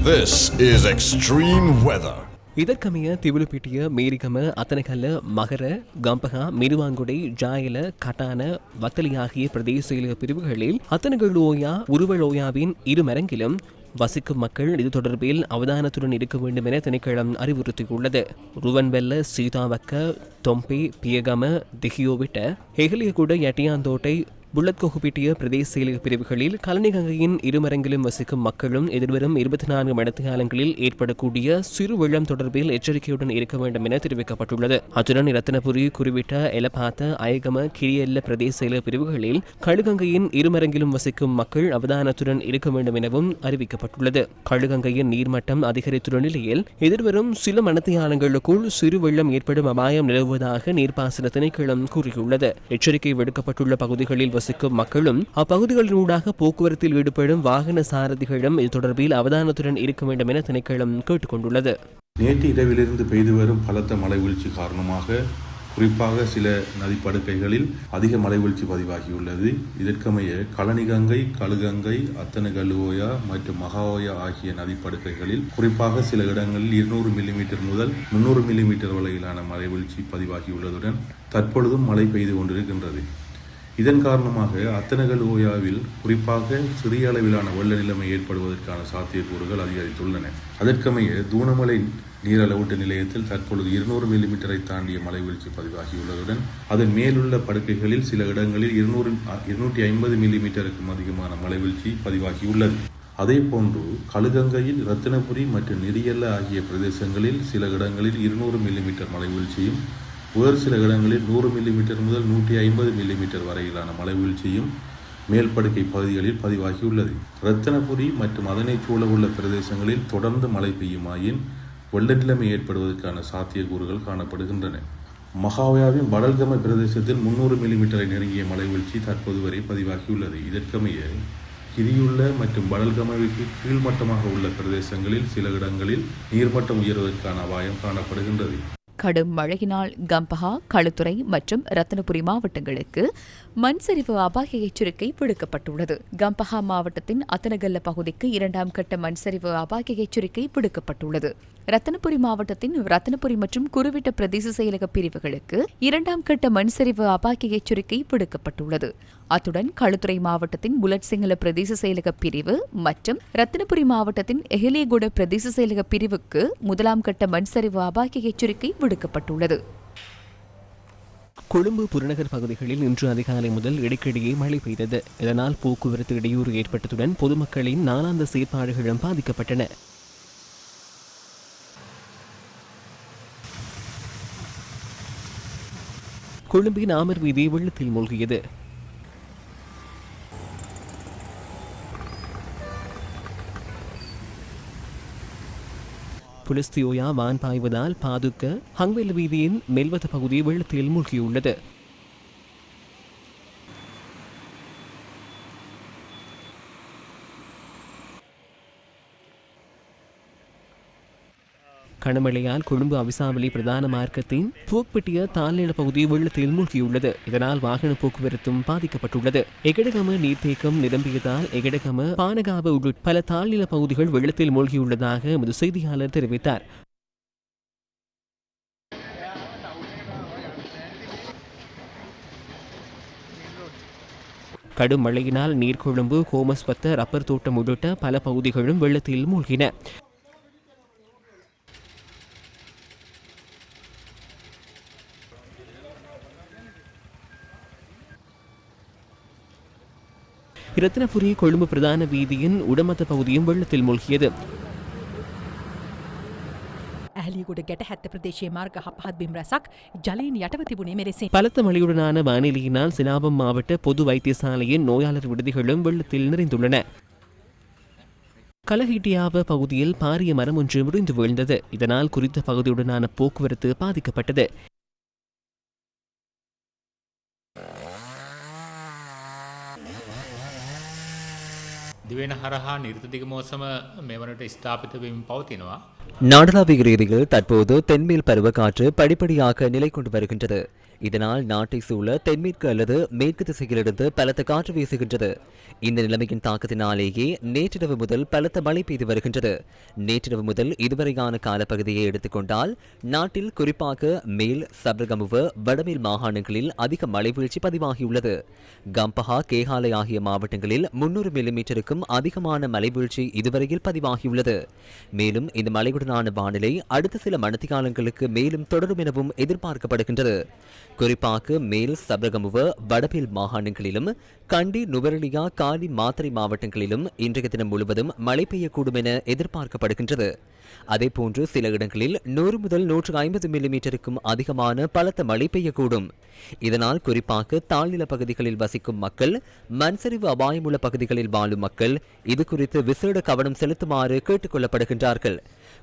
This is extreme weather. இதற்கமைய திவுலுப்பிட்டிய மேரிகம அத்தனகல்ல மகர கம்பகா மிருவாங்குடை ஜாயல கட்டான வத்தலி ஆகிய பிரதேச செயலக பிரிவுகளில் அத்தனகளோயா உருவலோயாவின் இரு மரங்கிலும் வசிக்கும் மக்கள் இது தொடர்பில் அவதானத்துடன் இருக்க வேண்டும் என திணைக்களம் அறிவுறுத்தியுள்ளது. ருவன்வெல்ல சீதாவக்க தொம்பே பியகம திகியோவிட்ட ஹெகலியகுட யட்டியாந்தோட்டை புள்ளத்கொகுப்பிட்டிய பிரதேச செயலக பிரிவுகளில் கலனிகங்கையின் இருமரங்கிலும் வசிக்கும் மக்களும் எதிர்வரும் 24 மணித்தியாலங்களில் ஏற்படக்கூடிய சிறு வெள்ளம் தொடர்பில் எச்சரிக்கையுடன் இருக்க வேண்டும் என தெரிவிக்கப்பட்டுள்ளது. அத்துடன் இரத்தினபுரி குறிவிட்ட எலபாத்த அயகம கிரியல்ல பிரதேச செயலக பிரிவுகளில் கழுகங்கையின் இருமரங்கிலும் வசிக்கும் மக்கள் அவதானத்துடன் இருக்க வேண்டும் எனவும் அறிவிக்கப்பட்டுள்ளது. கழுகங்கையின் நீர்மட்டம் அதிகரித்துள்ள நிலையில் எதிர்வரும் சில மணித்தியாலங்களுக்குள் சிறு வெள்ளம் ஏற்படும் அபாயம் நிலவுவதாக நீர்ப்பாசன திணைக்களம் கூறியுள்ளது. எச்சரிக்கை விடுக்கப்பட்டுள்ள பகுதிகளில் வசிக்கும் மக்களும் அப்பகுதிகளினூடாக போக்குவரத்தில் ஈடுபடும் வாகன சாரதிகளும் இது தொடர்பில் அவதானத்துடன் இருக்க வேண்டும் என திணைக்களம் கேட்டுக்கொண்டுள்ளது. நேற்று இரவிலிருந்து பெய்து வரும் பலத்த மழை வீழ்ச்சி காரணமாக குறிப்பாக சில நதிப்படுக்கைகளில் அதிக மழை வீழ்ச்சி பதிவாகியுள்ளது. இதற்கமைய கழனிகங்கை, கழுகங்கை, அத்தனகலுவோயா மற்றும் மகாவோயா ஆகிய நதிப்படுக்கைகளில் குறிப்பாக சில இடங்களில் 200 மில்லிமீட்டர் முதல் 300 மில்லிமீட்டர் வரையிலான மழை வீழ்ச்சி பதிவாகியுள்ளதுடன் தற்பொழுதும் மழை பெய்து கொண்டிருக்கின்றது. இதன் காரணமாக அத்தனகலுவோயாவில் குறிப்பாக சிறிய அளவிலான வெள்ள நிலைமை ஏற்படுவதற்கான சாத்தியக்கூறுகள் அதிகரித்துள்ளன. அதற்கமைய தூணமலை நீரளவூட்டு நிலையத்தில் தற்பொழுது 200 மில்லிமீட்டரை தாண்டிய மழை வீழ்ச்சி பதிவாகியுள்ளதுடன் அதன் மேலுள்ள படுக்கைகளில் சில இடங்களில் 250 மில்லிமீட்டருக்கும் அதிகமான மழை வீழ்ச்சி பதிவாகியுள்ளது. அதே போன்று கழுகங்கையில் இரத்தினபுரி மற்றும் நெறியல்ல ஆகிய பிரதேசங்களில் சில இடங்களில் 200 மில்லிமீட்டர் மழை வீழ்ச்சியும் வேறு சில இடங்களில் 100 மில்லிமீட்டர் முதல் 150 மில்லிமீட்டர் வரையிலான மழை வீழ்ச்சியும் மேல்படுக்கை பகுதிகளில் பதிவாகியுள்ளது. இரத்தினபுரி மற்றும் அதனைச் சூழவுள்ள பிரதேசங்களில் தொடர்ந்து மழை பெய்யுமாயின் வெள்ள நிலைமை ஏற்படுவதற்கான சாத்தியக்கூறுகள் காணப்படுகின்றன. மகாவோயாவின் படல்கம பிரதேசத்தில் 300 மில்லிமீட்டரை நெருங்கிய மழை வீழ்ச்சி தற்போது வரை பதிவாகியுள்ளது. இதற்கமைய கிரியுள்ள மற்றும் படல்கமவிற்கு கீழ்மட்டமாக உள்ள பிரதேசங்களில் சில இடங்களில் நீர்மட்டம் உயர்வதற்கான அபாயம் காணப்படுகின்றது. கடும் மழையினால் கம்பஹா, களுத்துறை மற்றும் ரத்தினபுரி மாவட்டங்களுக்கு மண் சரிவு அபாய எச்சரிக்கை விடுக்கப்பட்டுள்ளது. கம்பஹா மாவட்டத்தின் அத்தனகல்ல பகுதிக்கு 2ஆம் கட்ட மண் சரிவு அபாய எச்சரிக்கை விடுக்கப்பட்டுள்ளது. ரத்தினபுரி மாவட்டத்தின் ரத்தினபுரி மற்றும் குருவிட்ட பிரதேச செயலக பிரிவுகளுக்கு 2ஆம் கட்ட மண் சரிவு அபாய எச்சரிக்கை விடுக்கப்பட்டுள்ளது. அத்துடன் களுத்துறை மாவட்டத்தின் புலட் சிங்கள பிரதேச செயலக பிரிவு மற்றும் ரத்தினபுரி மாவட்டத்தின் எஹலியகுட பிரதேச செயலக பிரிவுக்கு 1ஆம் கட்ட மண் சரிவு அபாய எச்சரிக்கை விடுக்கப்பட்டுள்ளது. கொழும்பு புறநகர் பகுதிகளில் இன்று அதிகாலை முதல் இடைக்கிடையே மழை பெய்தது. இதனால் போக்குவரத்து இடையூறு ஏற்பட்டதுடன் பொதுமக்களின் நாளாந்த செயற்பாடுகளும் பாதிக்கப்பட்டன. கொழும்பின் ஆமர் வீதி வெள்ளத்தில் மூழ்கியது. புலஸ்தியோயா வான் பாய்வதால் பாதுக்க ஹங்வெல்ல வீதியின் மெல்வத பகுதி வெள்ளத்தில் மூழ்கியுள்ளது. கனமழையால் கொழும்பு அவிசாவளி பிரதான மார்க்கத்தின் போக்பெட்டிய தாழ்நில பகுதி வெள்ளத்தில் மூழ்கியுள்ளது. இதனால் வாகன போக்குவரத்தும் பாதிக்கப்பட்டுள்ளது. எகடகம நீர்த்தேக்கம் நிரம்பியதால் எகடகம, பானகாவ உள்ளிட்ட பல தாழ்நில பகுதிகள் வெள்ளத்தில் மூழ்கியுள்ளதாக எமது செய்தியாளர் தெரிவித்தார். கடும் மழையினால் நீர்கொழும்பு, கோமஸ்பத்த, ரப்பர் தோட்டம் உள்ளிட்ட பல பகுதிகளும் வெள்ளத்தில் மூழ்கின. இரத்தினபுரி கொழும்பு பிரதான வீதியின் உடமத்த பகுதியும் வெள்ளத்தில் மூழ்கியது. பலத்த மழையுடனான வானிலையினால் சிலாபம் மாவட்ட பொது வைத்தியசாலையின் நோயாளர் விடுதிகளும் வெள்ளத்தில் நிறைந்துள்ளன. கலஹிட்டியாவ பகுதியில் பாரிய மரம் ஒன்று முறிந்து வீழ்ந்தது. இதனால் குறித்த பகுதியுடனான போக்குவரத்து பாதிக்கப்பட்டது. දිවෙන හරහා නිර්තතික මෝසම මෙවනට ස්ථාපිත වීම පවතිනවා. நாடளாவிய ரீதியில் தற்போது தென்மேல் பருவக்காற்று படிப்படியாக நிலை கொண்டு வருகின்றது. இதனால் நாட்டை சூழ தென்மேற்கு அல்லது மேற்கு திசையிலிருந்து பலத்த காற்று வீசுகின்றது. இந்த நிலைமையின் தாக்கத்தினாலேயே நேற்றிரவு முதல் பலத்த மழை பெய்து வருகின்றது. நேற்றிரவு முதல் இதுவரையான காலப்பகுதியை எடுத்துக்கொண்டால் நாட்டில் குறிப்பாக மேல் சப்ரகமுவ வடமேல் மாகாணங்களில் அதிக மழை வீழ்ச்சி பதிவாகியுள்ளது. கம்பஹா, கேகாலை ஆகிய மாவட்டங்களில் 300 மில்லிமீட்டருக்கும் அதிகமான மழை வீழ்ச்சி இதுவரையில் பதிவாகியுள்ளது. மேலும் இந்த மழையுடனான வானிலை அடுத்த சில மணித்தியாலங்களுக்கு மேலும் தொடரும் எனவும் எதிர்பார்க்கப்படுகின்றது. குறிப்பாக மேல் சப்ரகமுவ வடமேல் மாகாணங்களிலும் கண்டி, நுவரெலியா, காலி, மாத்தறை மாவட்டங்களிலும் இன்றைய தினம் முழுவதும் மழை பெய்யக்கூடும் என எதிர்பார்க்கப்படுகின்றது. அதேபோன்று சில இடங்களில் 100 முதல் 150 மில்லிமீட்டருக்கும் அதிகமான பலத்த மழை பெய்யக்கூடும். இதனால் குறிப்பாக தாழ்நில பகுதிகளில் வசிக்கும் மக்கள், மண்சரிவு அபாயமுள்ள பகுதிகளில் வாழும் மக்கள் இது குறித்து விசேட கவனம் செலுத்துமாறு கேட்டுக் கொள்ளப்படுகின்றார்கள்.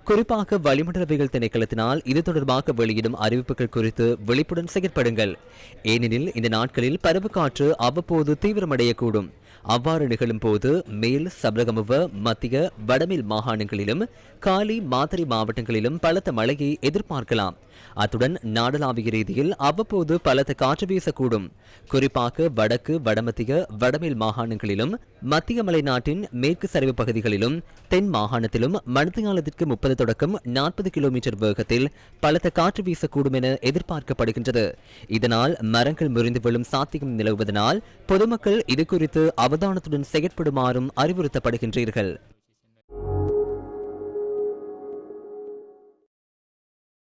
குறிப்பாக வளிமண்டலவியல் திணைக்களத்தினால் இது தொடர்பாக வெளியிடும் அறிவிப்புகள் குறித்து விழிப்புடன் செயற்படுங்கள். ஏனெனில் இந்த நாட்களில் பரவு காற்று அவ்வப்போது தீவிரமடையக்கூடும். அவ்வாறு நிகழும் போது மேல் சப்ரகமுவ, மத்திய, வடமேல் மாகாணங்களிலும் காலி, மாத்தறை மாவட்டங்களிலும் பலத்த மழையை எதிர்பார்க்கலாம். அத்துடன் நாடளாவிய ரீதியில் அவ்வப்போது பலத்த காற்று வீசக்கூடும். குறிப்பாக வடக்கு, வடமத்திய, வடமேல் மாகாணங்களிலும் மத்திய மலை நாட்டின் மேற்கு சரிவு பகுதிகளிலும் தென் மாகாணத்திலும் மணித்தியாலத்திற்கு 30 தொடக்கம் 40 கிலோமீட்டர் வேகத்தில் பலத்த காற்று வீசக்கூடும் என எதிர்பார்க்கப்படுகின்றது. இதனால் மரங்கள் முறிந்து விழும் சாத்தியம் நிலவுவதனால் பொதுமக்கள் இது குறித்து அவதானத்துடன் செயற்படுமாறும் அறிவுறுத்தப்படுகின்றீர்கள்.